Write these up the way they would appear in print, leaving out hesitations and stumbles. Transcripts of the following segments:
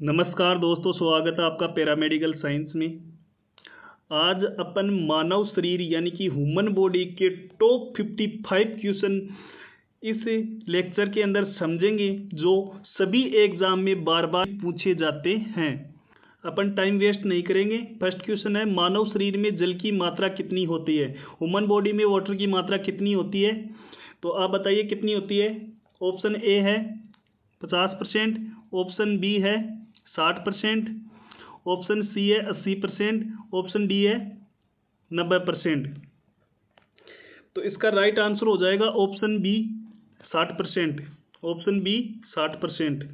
नमस्कार दोस्तों, स्वागत है आपका पैरामेडिकल साइंस में। आज अपन मानव शरीर यानी कि ह्यूमन बॉडी के टॉप 55 क्वेश्चन इस लेक्चर के अंदर समझेंगे जो सभी एग्जाम में बार बार पूछे जाते हैं। अपन टाइम वेस्ट नहीं करेंगे। फर्स्ट क्वेश्चन है, मानव शरीर में जल की मात्रा कितनी होती है? ह्यूमन बॉडी में वाटर की मात्रा कितनी होती है? तो आप बताइए कितनी होती है। ऑप्शन ए है 50%, ऑप्शन बी है 60%, ऑप्शन सी है 80%, ऑप्शन डी है 90%। तो इसका राइट आंसर हो जाएगा ऑप्शन बी 60%। Option B 60%।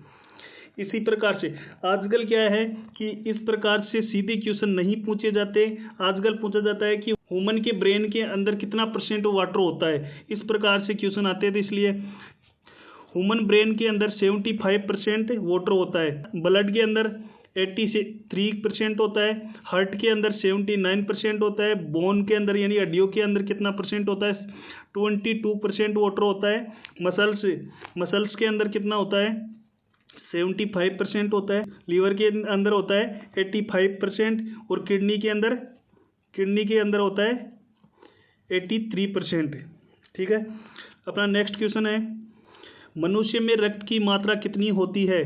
इसी प्रकार से आजकल क्या है कि इस प्रकार से सीधे क्वेश्चन नहीं पूछे जाते। आजकल पूछा जाता है कि ह्यूमन के ब्रेन के अंदर कितना परसेंट वाटर होता है, इस प्रकार से क्वेश्चन आते हैं। तो इसलिए ह्यूमन ब्रेन के अंदर 75% वाटर होता है, ब्लड के अंदर 83% होता है, हार्ट के अंदर 79% होता है, बोन के अंदर यानी हड्डियों के अंदर कितना परसेंट होता है? 22% वाटर होता है। मसल्स के अंदर कितना होता है? 75% होता है। लीवर के अंदर होता है 85% और किडनी के अंदर होता है 83%। ठीक है। अपना नेक्स्ट क्वेश्चन है, मनुष्य में रक्त की मात्रा कितनी होती है?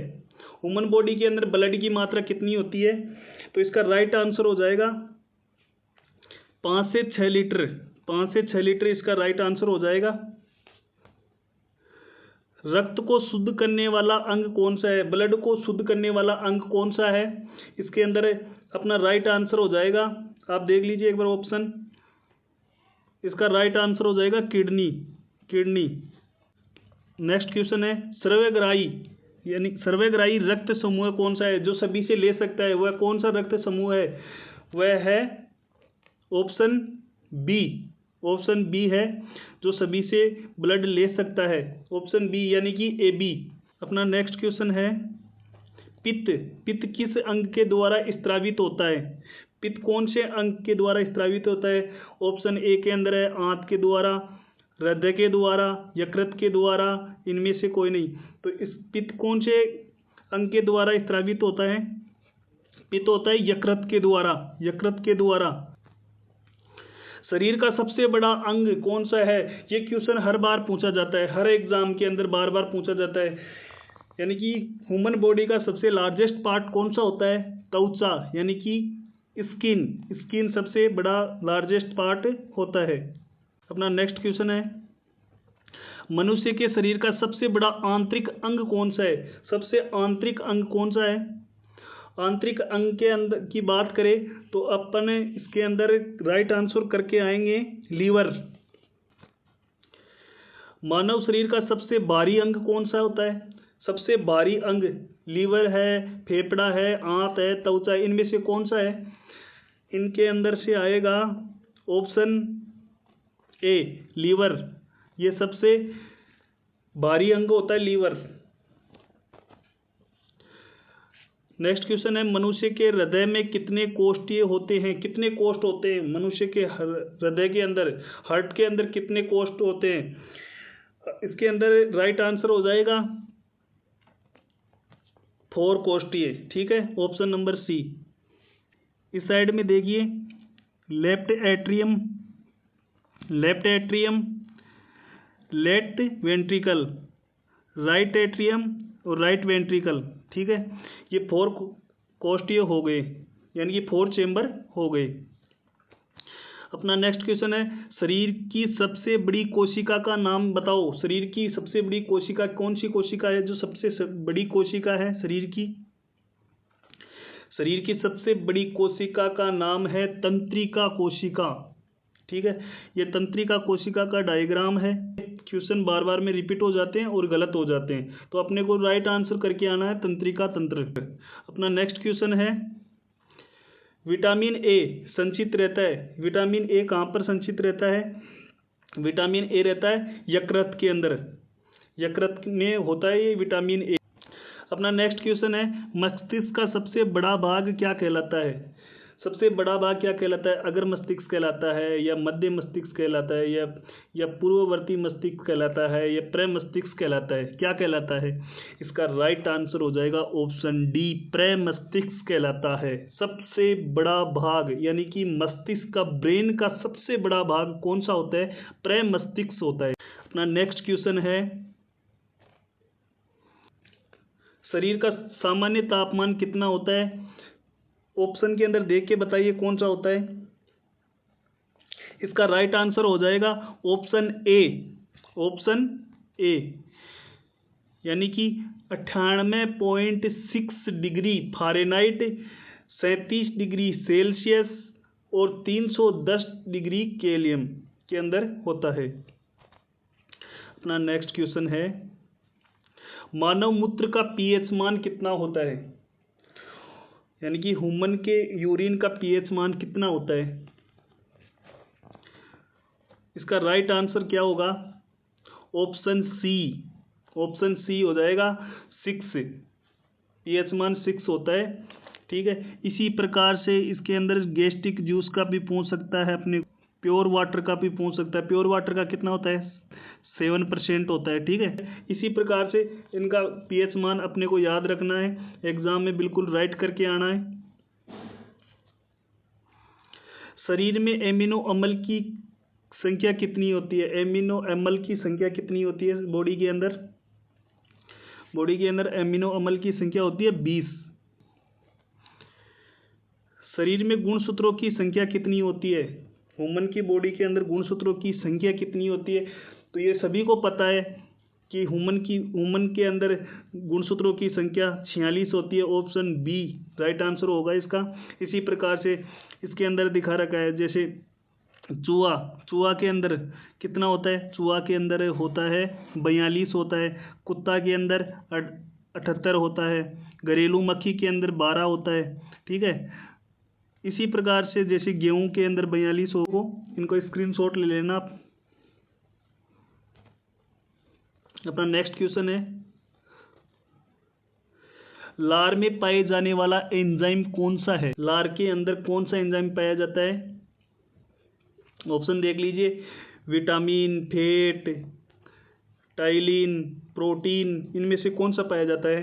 ह्यूमन बॉडी के अंदर ब्लड की मात्रा कितनी होती है? तो इसका राइट आंसर हो जाएगा 5 से 6 लीटर। 5 से 6 लीटर इसका राइट आंसर हो जाएगा। रक्त को शुद्ध करने वाला अंग कौन सा है? ब्लड को शुद्ध करने वाला अंग कौन सा है? इसके अंदर अपना राइट आंसर हो जाएगा, आप देख लीजिए एक बार ऑप्शन। इसका राइट आंसर हो जाएगा किडनी। नेक्स्ट क्वेश्चन है, सर्वग्राही रक्त समूह कौन सा है जो सभी से ले सकता है? वह कौन सा रक्त समूह है? वह है ऑप्शन बी है जो सभी से ब्लड ले सकता है। ऑप्शन बी यानी कि ए बी। अपना नेक्स्ट क्वेश्चन है, पित्त किस अंग के द्वारा स्त्रावित होता है? पित्त कौन से अंग के द्वारा स्त्रावित होता है? ऑप्शन ए के अंदर है आंत के द्वारा, हृदय के द्वारा, यकृत के द्वारा, इनमें से कोई नहीं। तो इस पित्त कौन से अंग के द्वारा स्त्रावित होता है? पित्त होता है यकृत के द्वारा। शरीर का सबसे बड़ा अंग कौन सा है? ये क्वेश्चन हर बार पूछा जाता है, हर एग्जाम के अंदर बार बार पूछा जाता है। यानी कि ह्यूमन बॉडी का सबसे लार्जेस्ट पार्ट कौन सा होता है? त्वचा यानी कि स्किन सबसे बड़ा लार्जेस्ट पार्ट होता है। अपना नेक्स्ट क्वेश्चन है, मनुष्य के शरीर का सबसे बड़ा आंतरिक अंग कौन सा है? सबसे आंतरिक अंग कौन सा है? आंतरिक अंग के अंदर की बात करें तो अपन इसके अंदर राइट आंसर करके आएंगे लीवर। मानव शरीर का सबसे भारी अंग कौन सा होता है? सबसे भारी अंग लीवर है, फेफड़ा है, आंत है, त्वचा, इनमें से कौन सा है? इनके अंदर से आएगा ऑप्शन ए लीवर। ये सबसे भारी अंग होता है लीवर। नेक्स्ट क्वेश्चन है, मनुष्य के हृदय में कितने कोष्ठीय होते हैं? कितने कोष्ठ होते हैं मनुष्य के हृदय के अंदर, हार्ट के अंदर कितने कोष्ठ होते हैं? इसके अंदर राइट आंसर हो जाएगा 4 कोष्ठीय। ठीक है, ऑप्शन नंबर सी। इस साइड में देखिए, left atrium, left ventricle, right atrium और राइट वेंट्रिकल। ठीक है, ये 4 कोष्ठीय हो गए, यानी कि 4 चेंबर हो गए। अपना नेक्स्ट क्वेश्चन है, शरीर की सबसे बड़ी कोशिका का नाम बताओ। शरीर की सबसे बड़ी कोशिका कौन सी कोशिका है जो सबसे बड़ी कोशिका है शरीर की? शरीर की सबसे बड़ी कोशिका का नाम है तंत्रिका कोशिका। ठीक है, ये तंत्रिका कोशिका का डायग्राम है। क्वेश्चन बार बार में रिपीट हो जाते हैं और गलत हो जाते हैं, तो अपने को राइट आंसर करके आना है तंत्रिका तंत्र। अपना नेक्स्ट क्वेश्चन है, विटामिन ए संचित रहता है। विटामिन ए कहाँ पर संचित रहता है? विटामिन ए रहता है यकृत के अंदर, यकृत में होता है ये विटामिन ए। अपना नेक्स्ट क्वेश्चन है, मस्तिष्क का सबसे बड़ा भाग क्या कहलाता है? सबसे बड़ा भाग क्या कहलाता है? अगर मस्तिष्क कहलाता है, या मध्य मस्तिष्क कहलाता है, या पूर्ववर्ती मस्तिष्क कहलाता है, या प्रमस्तिष्क कहलाता है? क्या कहलाता है? इसका राइट आंसर हो जाएगा ऑप्शन डी, प्रमस्तिष्क कहलाता है। सबसे बड़ा भाग यानी कि मस्तिष्क का, ब्रेन का सबसे बड़ा भाग कौन सा होता है? प्रमस्तिष्क होता है। अपना नेक्स्ट क्वेश्चन है, शरीर का सामान्य तापमान कितना होता है? ऑप्शन के अंदर देख के बताइए कौन सा होता है। इसका राइट आंसर हो जाएगा ऑप्शन ए, ऑप्शन ए, यानी कि 98.6 डिग्री फ़ारेनहाइट, 37 डिग्री सेल्सियस और 310 डिग्री केल्विन के अंदर होता है। अपना नेक्स्ट क्वेश्चन है, मानव मूत्र का पीएच मान कितना होता है? यानी कि ह्यूमन के यूरिन का पीएच मान कितना होता है? इसका राइट आंसर क्या होगा? ऑप्शन सी, ऑप्शन सी हो जाएगा 6, पीएच मान 6 होता है। ठीक है, इसी प्रकार से इसके अंदर गैस्ट्रिक जूस का भी पूछ सकता है, अपने प्योर वाटर का भी पूछ सकता है। प्योर वाटर का कितना होता है? 7% होता है। ठीक है, इसी प्रकार से इनका पीएच मान अपने को याद रखना है, एग्जाम में बिल्कुल राइट करके आना है। शरीर में एमिनो अम्ल की संख्या कितनी होती है? एमिनो अम्ल की संख्या कितनी होती है बॉडी के अंदर? बॉडी के अंदर एमिनो अम्ल की संख्या होती है 20। शरीर में गुणसूत्रों की संख्या कितनी होती है? ह्यूमन की बॉडी के अंदर गुणसूत्रों की संख्या कितनी होती है? तो ये सभी को पता है कि ह्यूमन के अंदर गुणसूत्रों की संख्या 46 होती है। ऑप्शन बी राइट आंसर होगा इसका। इसी प्रकार से इसके अंदर दिखा रखा है, जैसे चूहा के अंदर कितना होता है? चूहा के अंदर होता है 42 होता है। कुत्ता के अंदर 78 होता है। घरेलू मक्खी के अंदर 12 होता है। ठीक है, इसी प्रकार से जैसे गेहूं के अंदर 42 हो, इनको स्क्रीनशॉट ले लेना आप। अपना नेक्स्ट क्वेश्चन है, लार में पाए जाने वाला एंजाइम कौन सा है? लार के अंदर कौन सा एंजाइम पाया जाता है? ऑप्शन देख लीजिए, विटामिन, फैट, टाइलिन, प्रोटीन, इनमें से कौन सा पाया जाता है?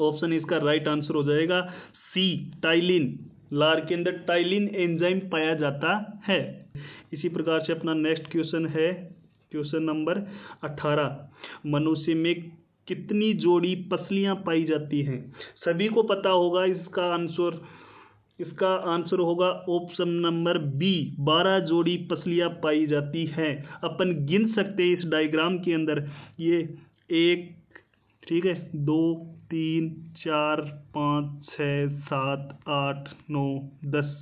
ऑप्शन इसका राइट आंसर हो जाएगा सी, टाइलिन। लार के अंदर टाइलिन एंजाइम पाया जाता है। इसी प्रकार से अपना नेक्स्ट क्वेश्चन है, क्वेश्चन नंबर 18, मनुष्य में कितनी जोड़ी पसलियां पाई जाती हैं? सभी को पता होगा इसका आंसर होगा ऑप्शन नंबर बी, 12 जोड़ी पसलियां पाई जाती हैं। अपन गिन सकते हैं इस डायग्राम के अंदर, ये 1, ठीक है, 2, 3, 4, 5, 6, 7, 8, 9, 10।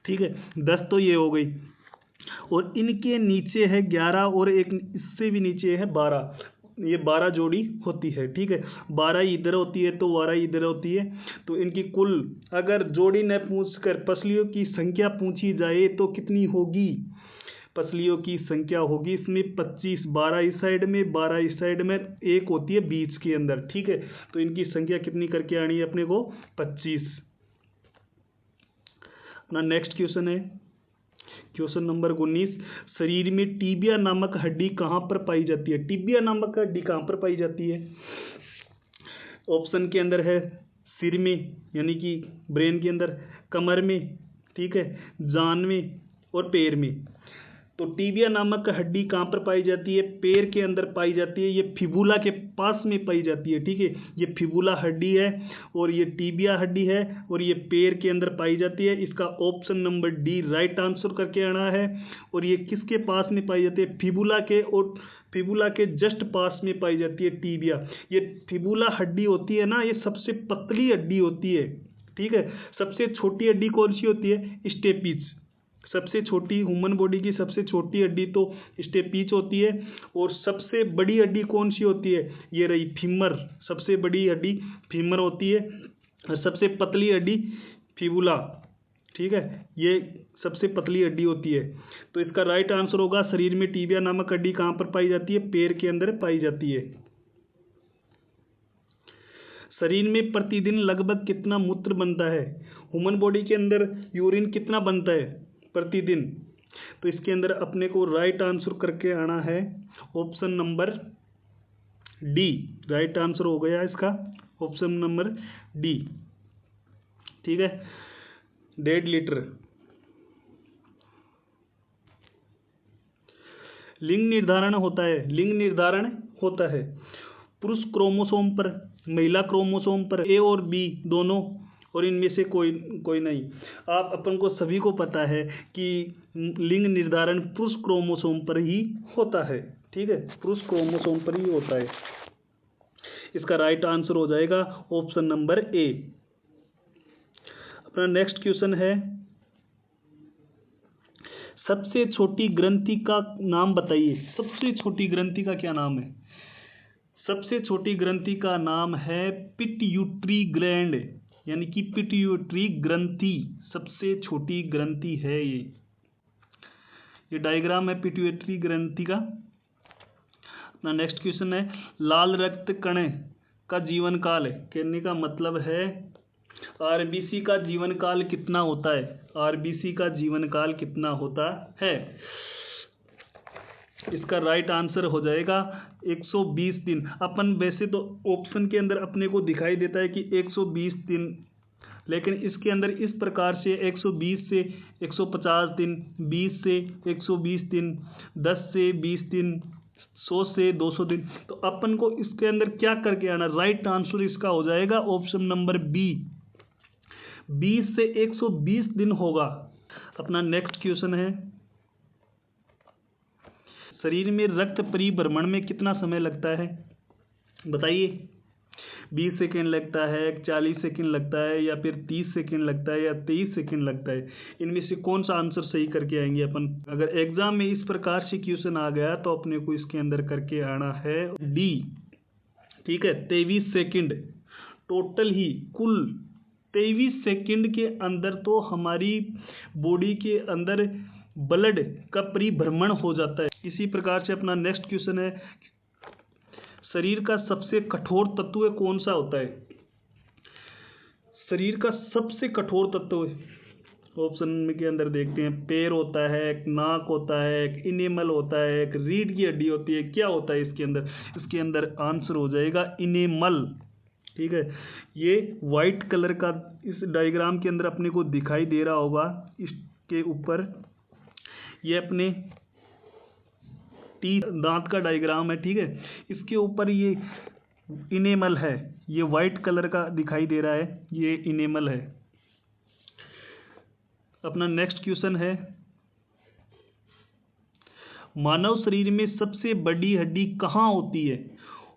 ठीक है, 10 तो ये हो गई, और इनके नीचे है 11, और एक इससे भी नीचे है 12। ये 12 जोड़ी होती है। ठीक है, 12 इधर होती है तो 12 इधर होती है। तो इनकी कुल, अगर जोड़ी न पूछकर पसलियों की संख्या पूछी जाए तो कितनी होगी? पसलियों की संख्या होगी इसमें 25, 12 इस साइड में, 12 इस साइड में, एक होती है बीच के अंदर। ठीक है, तो इनकी संख्या कितनी करके आनी है अपने को? 25। अपना नेक्स्ट क्वेश्चन है, क्वेश्चन नंबर 19, शरीर में टीबिया नामक हड्डी कहाँ पर पाई जाती है? टीबिया नामक हड्डी कहाँ पर पाई जाती है? ऑप्शन के अंदर है सिर में, यानी कि ब्रेन के अंदर, कमर में, ठीक है, जान में और पैर में। तो टीबिया नामक हड्डी कहाँ पर पाई जाती है? पैर के अंदर पाई जाती है। ये फिबुला के पास में पाई जाती है। ठीक है, ये फिबुला हड्डी है और ये टीबिया हड्डी है और ये पैर के अंदर पाई जाती है। इसका option number D right answer करके आना है। और ये किसके पास में पाई जाती है? फिबुला के, और फिबुला के जस्ट पास में पाई जाती है टीबिया। ये फिबुला हड्डी होती है ना, ये सबसे पतली हड्डी होती है। ठीक है, सबसे छोटी हड्डी कौन सी होती है? स्टेपिस। सबसे छोटी, ह्यूमन बॉडी की सबसे छोटी हड्डी तो स्टेपिच होती है। और सबसे बड़ी हड्डी कौन सी होती है? ये रही फीमर। सबसे बड़ी हड्डी फीमर होती है और सबसे पतली हड्डी फिबुला। ठीक है, ये सबसे पतली हड्डी होती है। तो इसका राइट आंसर होगा, शरीर में टीबिया नामक हड्डी कहाँ पर पाई जाती है? पैर के अंदर पाई जाती है। शरीर में प्रतिदिन लगभग कितना मूत्र बनता है? ह्यूमन बॉडी के अंदर यूरिन कितना बनता है प्रतिदिन? तो इसके अंदर अपने को राइट आंसर करके आना है option number D. Right answer हो गया इसका ऑप्शन नंबर डी। ठीक है, 1.5 लीटर। लिंग निर्धारण होता है, लिंग निर्धारण होता है पुरुष क्रोमोसोम पर, महिला क्रोमोसोम पर, ए और बी दोनों, और इनमें से कोई नहीं। आप अपन को सभी को पता है कि लिंग निर्धारण पुरुष क्रोमोसोम पर ही होता है। ठीक है, पुरुष क्रोमोसोम पर ही होता है। इसका राइट आंसर हो जाएगा ऑप्शन नंबर ए। अपना नेक्स्ट क्वेश्चन है, सबसे छोटी ग्रंथि का नाम बताइए। सबसे छोटी ग्रंथि का क्या नाम है? सबसे छोटी ग्रंथि का नाम है पिट्यूटरी ग्लैंड, यानी कि पिट्यूटरी ग्रंथि सबसे छोटी ग्रंथि है। ये डायग्राम है पिट्यूटरी ग्रंथि का। अपना नेक्स्ट क्वेश्चन है, लाल रक्त कण का जीवन काल, कहने का मतलब है आरबीसी का जीवन काल कितना होता है? आरबीसी का जीवन काल कितना होता है? इसका राइट आंसर हो जाएगा 120 दिन। अपन वैसे तो ऑप्शन के अंदर अपने को दिखाई देता है कि 120 दिन, लेकिन इसके अंदर इस प्रकार से 120 से 150 दिन, 20 से 120 दिन, 10 से 20 दिन, 100 से 200 दिन। तो अपन को इसके अंदर क्या करके आना? राइट आंसर इसका हो जाएगा ऑप्शन नंबर बी, 20 से 120 दिन होगा। अपना नेक्स्ट क्वेश्चन है, शरीर में रक्त परिभ्रमण में कितना समय लगता है? बताइए। 20 सेकेंड लगता है, 40 सेकेंड लगता है, या फिर 30 सेकेंड लगता है, या 23 सेकेंड लगता है? इनमें से कौन सा आंसर सही करके आएंगे अपन? अगर एग्जाम में इस प्रकार से क्वेश्चन आ गया तो अपने को इसके अंदर करके आना है डी। ठीक है, 23 सेकेंड टोटल ही, कुल 23 सेकेंड के अंदर तो हमारी बॉडी के अंदर ब्लड का परिभ्रमण हो जाता है। इसी प्रकार से अपना नेक्स्ट क्वेश्चन है, शरीर का सबसे कठोर तत्व कौन सा होता है? शरीर का सबसे कठोर तत्व ऑप्शन के अंदर देखते हैं, पैर होता है, एक नाक होता है, एक इनेमल होता है, एक रीढ़ की हड्डी होती है। क्या होता है इसके अंदर? इसके अंदर आंसर हो जाएगा इनेमल। ठीक है, ये वाइट कलर का इस डायग्राम के अंदर अपने को दिखाई दे रहा होगा। इसके ऊपर ये अपने दांत का डायग्राम है। ठीक है, इसके ऊपर ये इनेमल है, ये वाइट कलर का दिखाई दे रहा है, ये इनेमल है। अपना नेक्स्ट क्वेश्चन है, मानव शरीर में सबसे बड़ी हड्डी कहाँ होती है?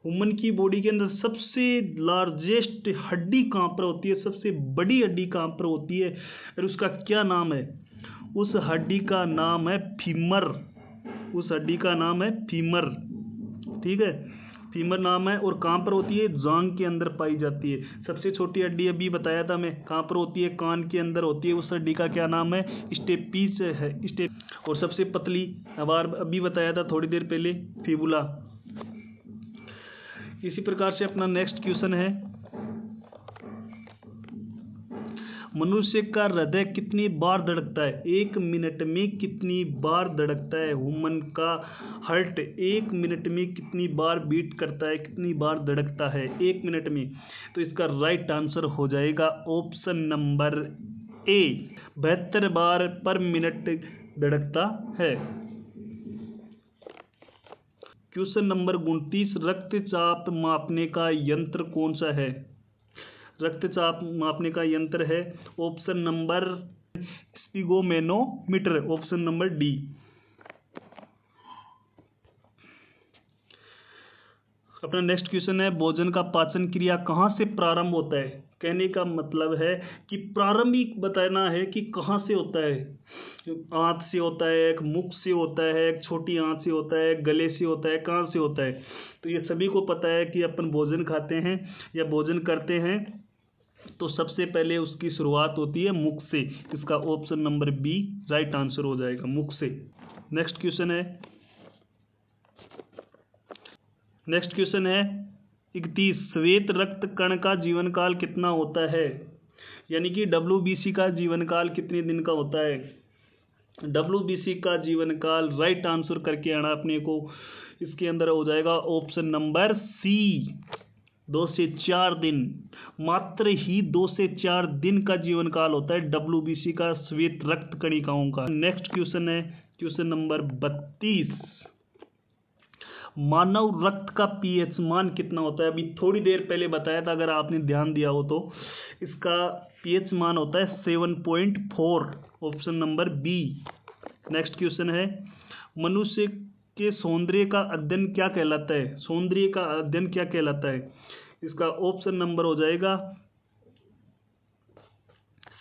ह्यूमन की बॉडी के अंदर सबसे लार्जेस्ट हड्डी कहाँ पर होती है? सबसे बड़ी हड्डी कहाँ पर होती है और उसका क्या नाम है? उस हड्डी का नाम है फीमर। उस हड्डी का नाम है फीमर। ठीक है, फीमर नाम है। और कहाँ पर होती है? जांघ के अंदर पाई जाती है। सबसे छोटी हड्डी अभी बताया था मैं, कहाँ पर होती है? कान के अंदर होती है। उस हड्डी का क्या नाम है? स्टेपीस है, स्टेप। और सबसे पतली अभी बताया था थोड़ी देर पहले, फिबुला। इसी प्रकार से अपना नेक्स्ट क्वेश्चन है, मनुष्य का हृदय कितनी बार धड़कता है? 1 मिनट में कितनी बार धड़कता है? ह्यूमन का हार्ट 1 मिनट में कितनी बार बीट करता है, कितनी बार धड़कता है 1 मिनट में? तो इसका राइट आंसर हो जाएगा ऑप्शन नंबर ए, 72 बार पर मिनट धड़कता है। क्वेश्चन नंबर 29, रक्तचाप मापने का यंत्र कौन सा है? रक्तचाप मापने का यंत्र है option number sphygmomanometer, option number D. अपना नेक्स्ट क्वेश्चन है, भोजन का पाचन क्रिया कहाँ से प्रारंभ होता है? कहने का मतलब है कि प्रारंभिक बताना है कि कहाँ से होता है। आंत से होता है, एक मुख से होता है, एक छोटी आंत से होता है, गले से होता है, कहाँ से होता है? तो ये सभी को पता है कि अपन भोजन खाते हैं या भोजन करते हैं तो सबसे पहले उसकी शुरुआत होती है मुख से। इसका option number B right answer हो जाएगा, मुख से। नेक्स्ट क्वेश्चन है 31 श्वेत रक्त कण का जीवन काल कितना होता है, यानी कि WBC का जीवन काल कितने दिन का होता है। WBC का जीवन काल राइट आंसर करके आना अपने को, इसके अंदर हो जाएगा ऑप्शन नंबर सी, 2 से 4 दिन। मात्र ही 2 से 4 दिन का जीवन काल होता है WBC का श्वेत रक्त कणिकाओं का। नेक्स्ट क्वेश्चन है क्वेश्चन नंबर 32, मानव रक्त का पीएच मान कितना होता है। अभी थोड़ी देर पहले बताया था, अगर आपने ध्यान दिया हो तो। इसका पीएच मान होता है 7.4, option number B. Next question है, मनुष्य के सौंदर्य का अध्ययन क्या कहलाता है। सौंदर्य का अध्ययन क्या कहलाता है, इसका ऑप्शन नंबर हो जाएगा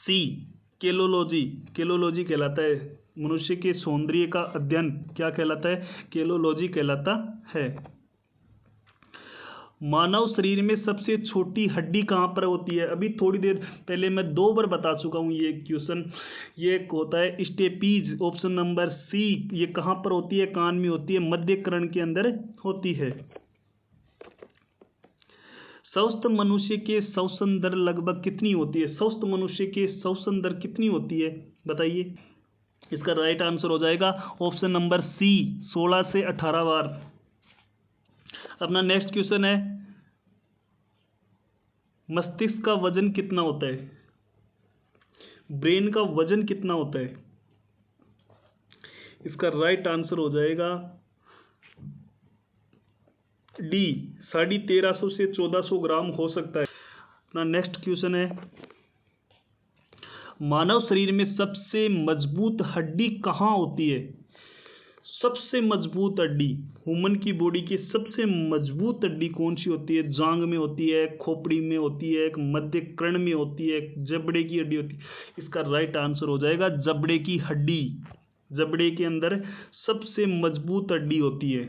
सी, केलोलॉजी। केलोलॉजी कहलाता है। मनुष्य के सौंदर्य का अध्ययन क्या कहलाता है, केलोलॉजी कहलाता है। मानव शरीर में सबसे छोटी हड्डी कहाँ पर होती है। अभी थोड़ी देर पहले मैं 2 बार बता चुका हूँ ये क्वेश्चन। ये होता है स्टेपीज, ऑप्शन नंबर सी। ये कहाँ पर होती है, कान में होती है, मध्य कर्ण के अंदर होती है। स्वस्थ मनुष्य के श्वसन दर लगभग कितनी होती है। स्वस्थ मनुष्य के श्वसन दर कितनी होती है बताइए। इसका राइट आंसर हो जाएगा ऑप्शन नंबर सी, 16 से 18 बार। अपना नेक्स्ट क्वेश्चन है, मस्तिष्क का वजन कितना होता है। ब्रेन का वजन कितना होता है। इसका राइट आंसर हो जाएगा डी, 1350 से 1400 ग्राम हो सकता है। अपना नेक्स्ट क्वेश्चन है, मानव शरीर में सबसे मजबूत हड्डी कहाँ होती है। सबसे मजबूत हड्डी, ह्यूमन की बॉडी की सबसे मजबूत हड्डी कौन सी होती है। जांग में होती है, खोपड़ी में होती है, मध्य कर्ण में होती है, जबड़े की हड्डी होती है। इसका राइट आंसर हो जाएगा जबड़े की हड्डी। जबड़े के अंदर सबसे मजबूत हड्डी होती है।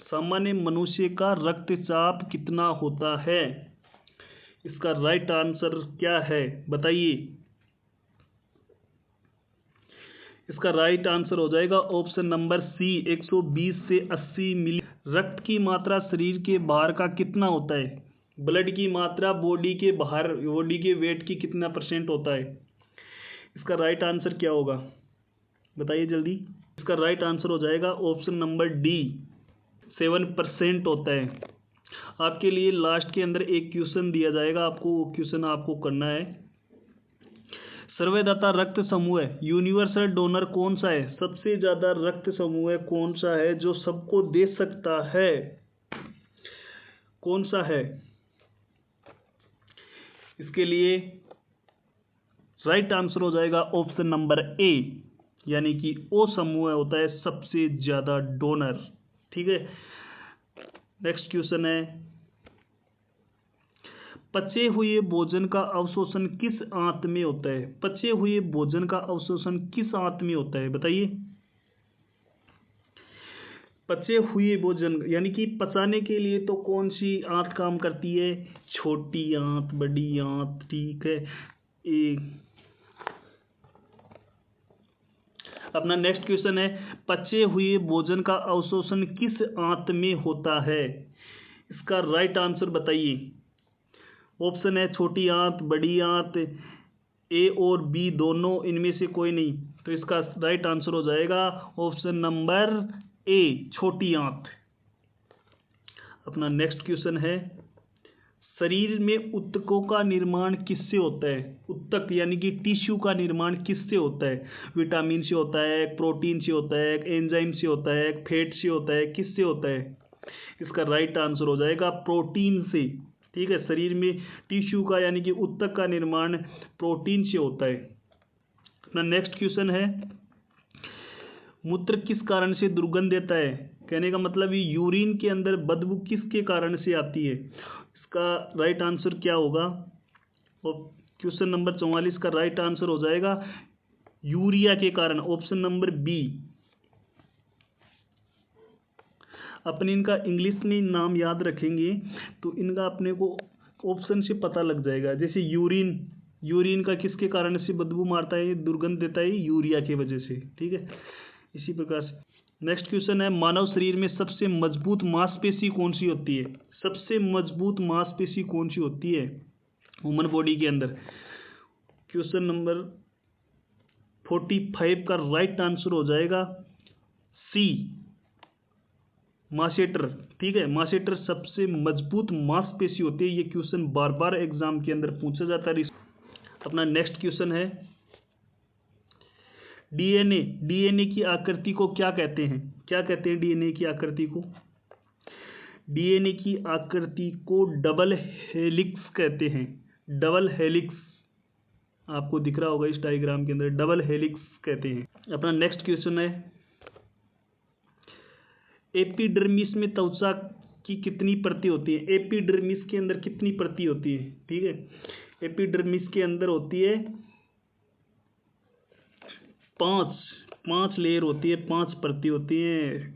सामान्य मनुष्य का रक्तचाप कितना होता है। इसका राइट आंसर क्या है बताइए। इसका राइट आंसर हो जाएगा ऑप्शन नंबर सी, 120 से 80 मिली। रक्त की मात्रा शरीर के बाहर का कितना होता है। ब्लड की मात्रा बॉडी के बाहर, बॉडी के वेट की कितना % होता है। इसका राइट आंसर क्या होगा बताइए जल्दी। इसका राइट आंसर हो जाएगा ऑप्शन नंबर डी, 7% होता है। आपके लिए लास्ट के अंदर एक क्वेश्चन दिया जाएगा, आपको वो क्वेश्चन आपको करना है। सर्वदाता रक्त समूह है, यूनिवर्सल डोनर कौन सा है। सबसे ज्यादा रक्त समूह कौन सा है जो सबको दे सकता है, कौन सा है। इसके लिए राइट आंसर हो जाएगा ऑप्शन नंबर ए, यानी कि ओ समूह होता है सबसे ज्यादा डोनर। ठीक है। नेक्स्ट क्वेश्चन है, पचे हुए भोजन का अवशोषण किस आंत में होता है। पचे हुए भोजन का अवशोषण किस आंत में होता है बताइए। पचे हुए भोजन यानी कि पचाने के लिए तो कौन सी आंत काम करती है, छोटी आंत, बड़ी आंत। ठीक है। अपना नेक्स्ट क्वेश्चन है, पचे हुए भोजन का अवशोषण किस आंत में होता है। इसका राइट आंसर बताइए। ऑप्शन है छोटी आंत, बड़ी आंत, ए और बी दोनों, इनमें से कोई नहीं। तो इसका राइट आंसर हो जाएगा ऑप्शन नंबर ए, छोटी आंत। अपना नेक्स्ट क्वेश्चन है, शरीर में ऊतकों का निर्माण किससे होता है। ऊतक यानी कि टिश्यू का निर्माण किससे होता है। विटामिन से होता है, प्रोटीन से होता है, एंजाइम से होता है, फैट से होता है, किससे होता है। इसका राइट आंसर हो जाएगा प्रोटीन से। ठीक है। शरीर में टिश्यू का यानी कि ऊतक का निर्माण प्रोटीन से होता है। अपना नेक्स्ट क्वेश्चन है, मूत्र किस कारण से दुर्गंध देता है। कहने का मतलब ये यूरिन के अंदर बदबू किसके कारण से आती है। इसका राइट आंसर क्या होगा। और क्वेश्चन नंबर 44 का राइट आंसर हो जाएगा यूरिया के कारण, ऑप्शन नंबर बी। अपन इनका इंग्लिश में नाम याद रखेंगे तो इनका अपने को ऑप्शन से पता लग जाएगा। जैसे यूरिन, यूरिन का किसके कारण से बदबू मारता है, दुर्गंध देता है, यूरिया की वजह से। ठीक है। इसी प्रकार से नेक्स्ट क्वेश्चन है, मानव शरीर में सबसे मजबूत मांसपेशी कौन सी होती है? सबसे मजबूत मांसपेशी कौन सी होती है ह्यूमन बॉडी के अंदर? क्वेश्चन नंबर 45 का राइट आंसर हो जाएगा सी, मासेटर। ठीक है, मासेटर सबसे मजबूत मांसपेशी होती है। ये क्वेश्चन बार बार एग्जाम के अंदर पूछा जाता है। अपना नेक्स्ट क्वेश्चन है, डीएनए, डीएनए की आकृति को क्या कहते हैं? क्या कहते हैं डीएनए की आकृति को? डीएनए की आकृति को डबल हेलिक्स कहते हैं। डबल हेलिक्स आपको दिख रहा होगा इस डायग्राम के अंदर, डबल हेलिक्स कहते हैं। अपना नेक्स्ट क्वेश्चन है, एपिडर्मिस में त्वचा की कितनी परतें होती है? एपिडर्मिस के अंदर कितनी परतें होती है? ठीक है, एपिडर्मिस के अंदर होती है 5 लेयर होती है, 5 परतें होती हैं।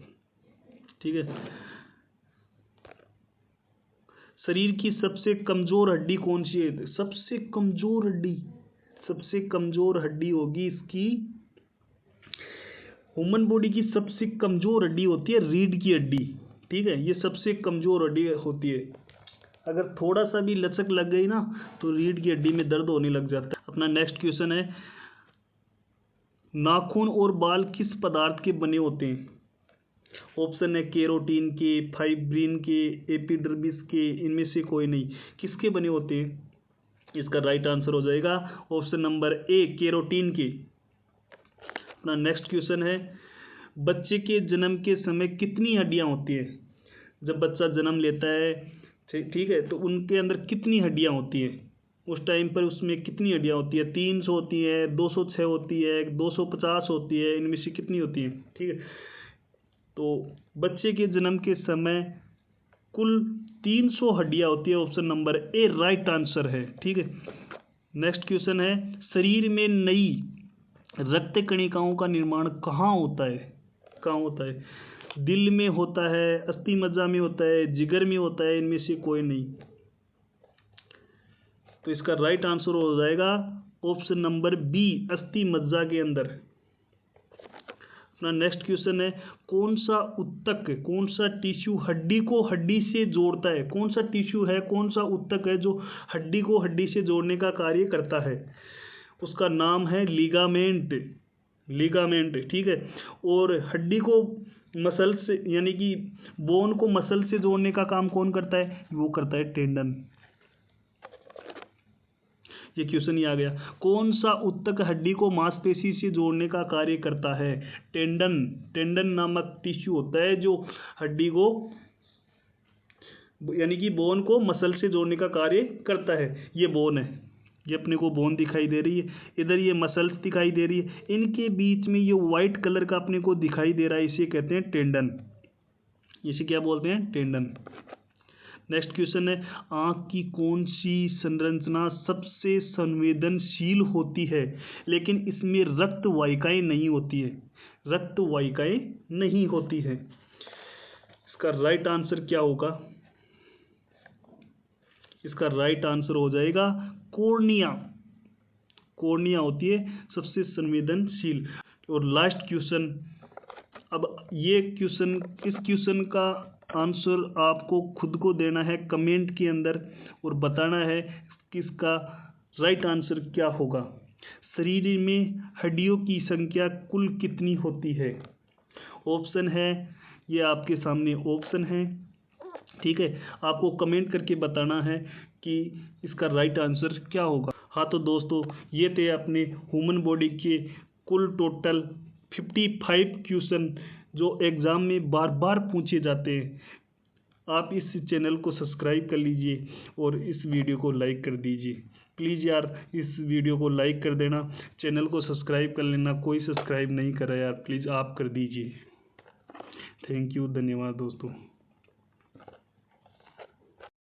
ठीक है, शरीर की सबसे कमजोर हड्डी कौन सी है? सबसे कमजोर हड्डी, सबसे कमजोर हड्डी होगी इसकी, ह्यूमन बॉडी की सबसे कमजोर हड्डी होती है रीढ़ की हड्डी। ठीक है, ये सबसे कमजोर हड्डी होती है। अगर थोड़ा सा भी लचक लग गई ना तो रीढ़ की हड्डी में दर्द होने लग जाता है। अपना नेक्स्ट क्वेश्चन है, नाखून और बाल किस पदार्थ के बने होते हैं? ऑप्शन है केरोटीन के, फाइब्रिन के, एपिडर्मिस के, इनमें से कोई नहीं। किसके बने होते हैं? इसका राइट आंसर हो जाएगा ऑप्शन नंबर ए, केरोटीन के। अपना नेक्स्ट क्वेश्चन है, बच्चे के जन्म के समय कितनी हड्डियां होती है? जब बच्चा जन्म लेता है, ठीक है, तो उनके अंदर कितनी हड्डियां होती है? उस टाइम पर उसमें कितनी हड्डियां होती है? 300 होती है, 206 होती है, 250 होती है, इनमें से कितनी होती है? ठीक है, तो बच्चे के जन्म के समय कुल 300 हड्डियां होती है। Option number A right answer है। ठीक है, नेक्स्ट क्वेश्चन है, शरीर में नई रक्त कणिकाओं का निर्माण कहाँ होता है? कहाँ होता है? दिल में होता है, अस्थि मज्जा में होता है, जिगर में होता है, इनमें से कोई नहीं। तो इसका राइट आंसर हो जाएगा ऑप्शन नंबर बी, अस्थि मज्जा के अंदर। अपना नेक्स्ट क्वेश्चन है, कौन सा उत्तक, कौन सा टिश्यू हड्डी को हड्डी से जोड़ता है? कौन सा टिश्यू है, कौन सा उत्तक है जो हड्डी को हड्डी से जोड़ने का कार्य करता है? उसका नाम है लिगामेंट, लिगामेंट। ठीक है, और हड्डी को मसल से यानी कि बोन को मसल से जोड़ने का काम कौन करता है? वो करता है टेंडन। ये क्वेश्चन ही आ गया, कौन सा उत्तक हड्डी को मांसपेशी से जोड़ने का कार्य करता है? टेंडन। टेंडन नामक टिश्यू होता है जो हड्डी को यानी कि बोन को मसल से जोड़ने का कार्य करता है। ये बोन है, ये अपने को बोन दिखाई दे रही है, इधर ये मसल्स दिखाई दे रही है, इनके बीच में ये वाइट कलर का अपने को दिखाई दे रहा है, इसे कहते हैं टेंडन। इसे क्या बोलते हैं? टेंडन। नेक्स्ट क्वेश्चन है, आंख की कौन सी संरचना सबसे संवेदनशील होती है लेकिन इसमें रक्त वाहिकाएं नहीं होती है? रक्त वाहिकाएं नहीं होती है। इसका राइट आंसर क्या होगा? इसका राइट आंसर हो जाएगा कॉर्निया। कॉर्निया होती है सबसे संवेदनशील। और लास्ट क्वेश्चन, अब ये क्वेश्चन, इस क्वेश्चन का आंसर आपको खुद को देना है कमेंट के अंदर और बताना है कि इसका राइट आंसर क्या होगा। शरीर में हड्डियों की संख्या कुल कितनी होती है? ऑप्शन है, ये आपके सामने ऑप्शन है। ठीक है, आपको कमेंट करके बताना है कि इसका राइट आंसर क्या होगा। हाँ, तो दोस्तों ये थे अपने ह्यूमन बॉडी के कुल टोटल 55 क्वेश्चन जो एग्ज़ाम में बार बार पूछे जाते हैं। आप इस चैनल को सब्सक्राइब कर लीजिए और इस वीडियो को लाइक कर दीजिए। प्लीज़ यार इस वीडियो को लाइक कर देना, चैनल को सब्सक्राइब कर लेना। कोई सब्सक्राइब नहीं करा यार, प्लीज़ आप कर दीजिए। थैंक यू, धन्यवाद दोस्तों।